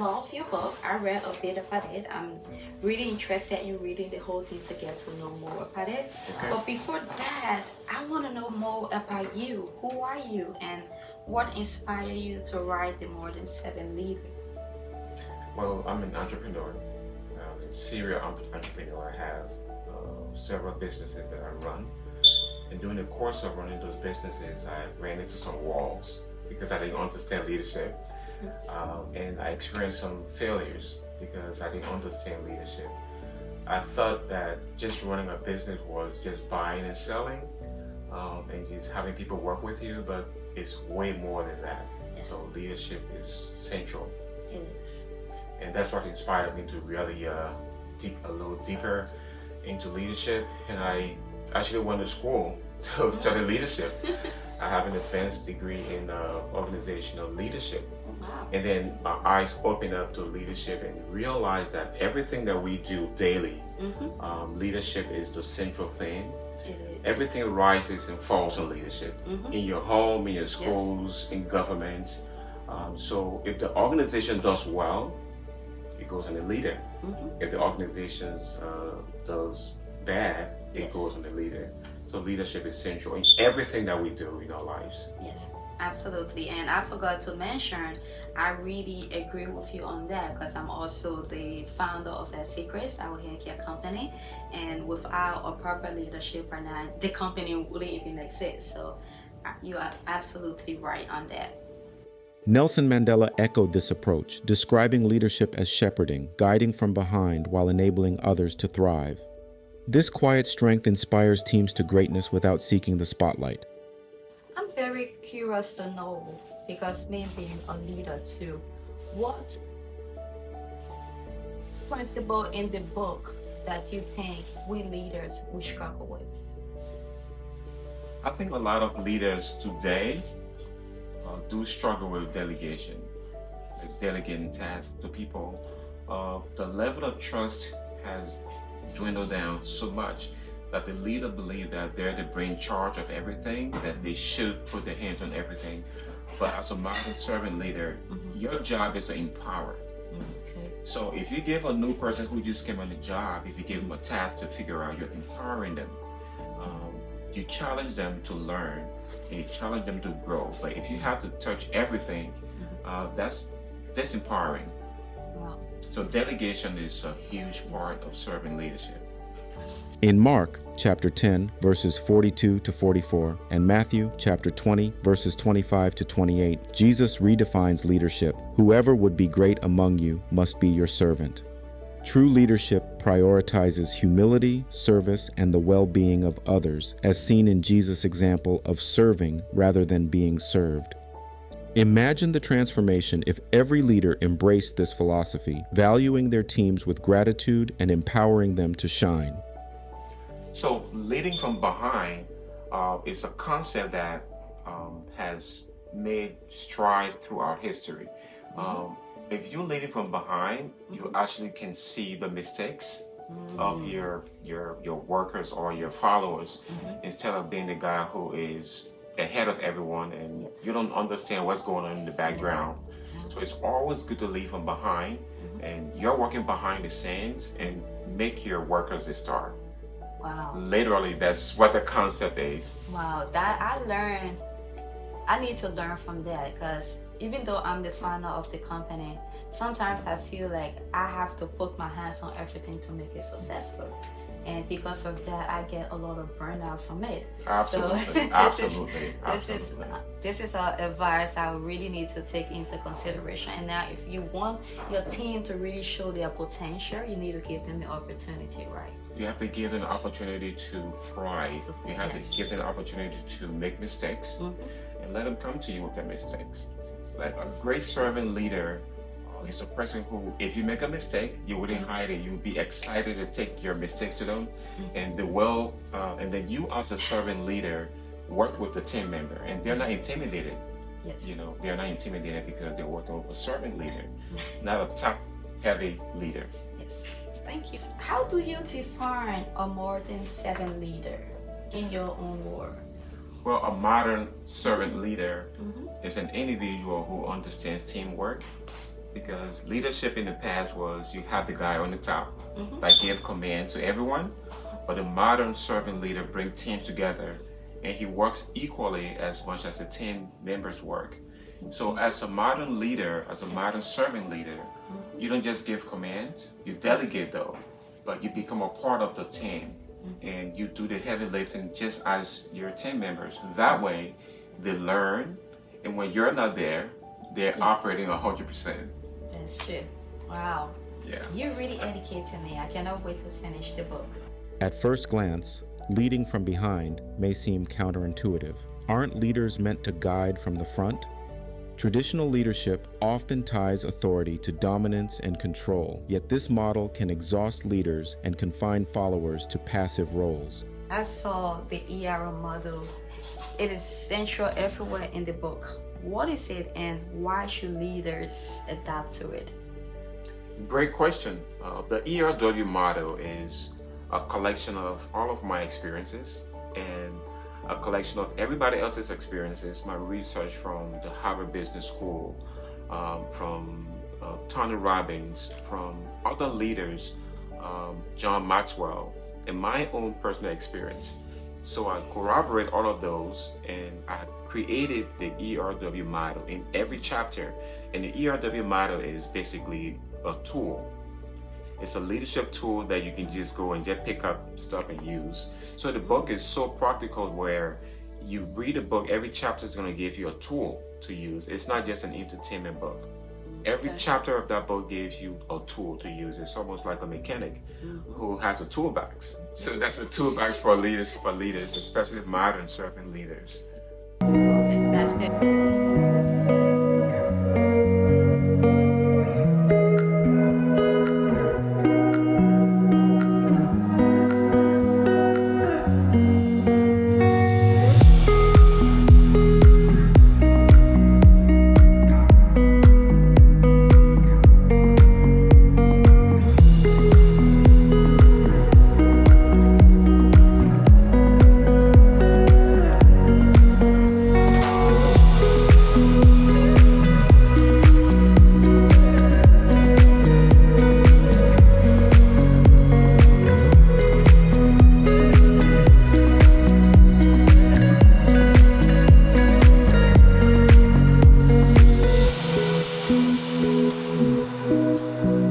love your book. I read a bit about it. I'm really interested in reading the whole thing to get to know more about it. Okay. But before that, I want to know more about you. Who are you, and what inspired you to write the More Than Seven Leader? Well, I'm an entrepreneur, a serial entrepreneur. I have several businesses that I run. And during the course of running those businesses, I ran into some walls because I didn't understand leadership. Yes. And I experienced some failures because I didn't understand leadership. I thought that just running a business was just buying and selling and just having people work with you, but it's way more than that. Yes. So leadership is central. It is. And that's what inspired me to really dig a little deeper into leadership. And I actually went to school to study leadership. I have an advanced degree in organizational leadership. Wow. And then my eyes opened up to leadership and realized that everything that we do daily, leadership is the central thing. It is. Everything rises and falls on leadership. In your home, in your schools, in government. So if the organization does well, it goes on the leader. If the organization does bad, it goes on the leader. So leadership is central in everything that we do in our lives. Yes, absolutely. And I forgot to mention, I really agree with you on that because I'm also the founder of Secrets, our hair care company. And without a proper leadership right now, the company wouldn't even exist. So you are absolutely right on that. Nelson Mandela echoed this approach, describing leadership as shepherding, guiding from behind while enabling others to thrive. This quiet strength inspires teams to greatness without seeking the spotlight. I'm very curious to know, because me being a leader too, what principle in the book that you think we leaders we struggle with? I think a lot of leaders today do struggle with delegation, like delegating tasks to people. The level of trust has dwindled down so much that the leader believes that they're the brain charge of everything, that they should put their hands on everything. But as a modern servant leader, your job is to empower. Okay. So if you give a new person who just came on the job, if you give them a task to figure out, you're empowering them. You challenge them to learn, and you challenge them to grow. But if you have to touch everything, that's disempowering. Wow. So delegation is a huge part of serving leadership. In Mark chapter 10, verses 42 to 44, and Matthew chapter 20, verses 25 to 28, Jesus redefines leadership. Whoever would be great among you must be your servant. True leadership prioritizes humility, service, and the well-being of others, as seen in Jesus' example of serving rather than being served. Imagine the transformation if every leader embraced this philosophy, valuing their teams with gratitude and empowering them to shine. So leading from behind is a concept that has made strides throughout history. If you're leading from behind, you actually can see the mistakes of your workers or your followers, instead of being the guy who is ahead of everyone and you don't understand what's going on in the background. So it's always good to lead from behind, and you're working behind the scenes and make your workers a star. Wow. Literally, that's what the concept is. Wow, that I need to learn from that, because even though I'm the founder of the company, sometimes I feel like I have to put my hands on everything to make it successful. And because of that, I get a lot of burnout from it. Absolutely, So this is advice I really need to take into consideration. And now, if you want your team to really show their potential, you need to give them the opportunity, right? You have to give them the opportunity to thrive. You have to give them the opportunity to make mistakes and let them come to you with their mistakes. Like a great servant leader is a person who, if you make a mistake, you wouldn't hide it. You would be excited to take your mistakes to them, and and then you as a servant leader work with the team member, and they're not intimidated. Yes. You know, they're not intimidated because they're working with a servant leader, not a top-heavy leader. Yes. Thank you. How do you define a more than seven leader in your own word? Well, a modern servant leader is an individual who understands teamwork, because leadership in the past was you have the guy on the top that gave command to everyone, but the modern servant leader brings teams together and he works equally as much as the team members work. So as a modern leader, as a modern servant leader, you don't just give commands, you delegate though, but you become a part of the team and you do the heavy lifting just as your team members. That way they learn, and when you're not there, they're operating 100%. That's true. Wow. Yeah. You're really educating me. I cannot wait to finish the book. At first glance, leading from behind may seem counterintuitive. Aren't leaders meant to guide from the front? Traditional leadership often ties authority to dominance and control, yet this model can exhaust leaders and confine followers to passive roles. I saw the ERO model. It is central everywhere in the book. What is it and why should leaders adapt to it? Great question. The ERW model is a collection of all of my experiences and a collection of everybody else's experiences, my research from the Harvard Business School, from Tony Robbins, from other leaders, John Maxwell, and my own personal experience. So I corroborate all of those and I created the ERW model in every chapter. And the ERW model is basically a tool. It's a leadership tool that you can just go and just pick up stuff and use. So the book is so practical where you read a book, every chapter is going to give you a tool to use. It's not just an entertainment book. Every chapter of that book gives you a tool to use. It's almost like a mechanic who has a toolbox. So that's a toolbox for leaders, especially modern servant leaders. Okay, that's good.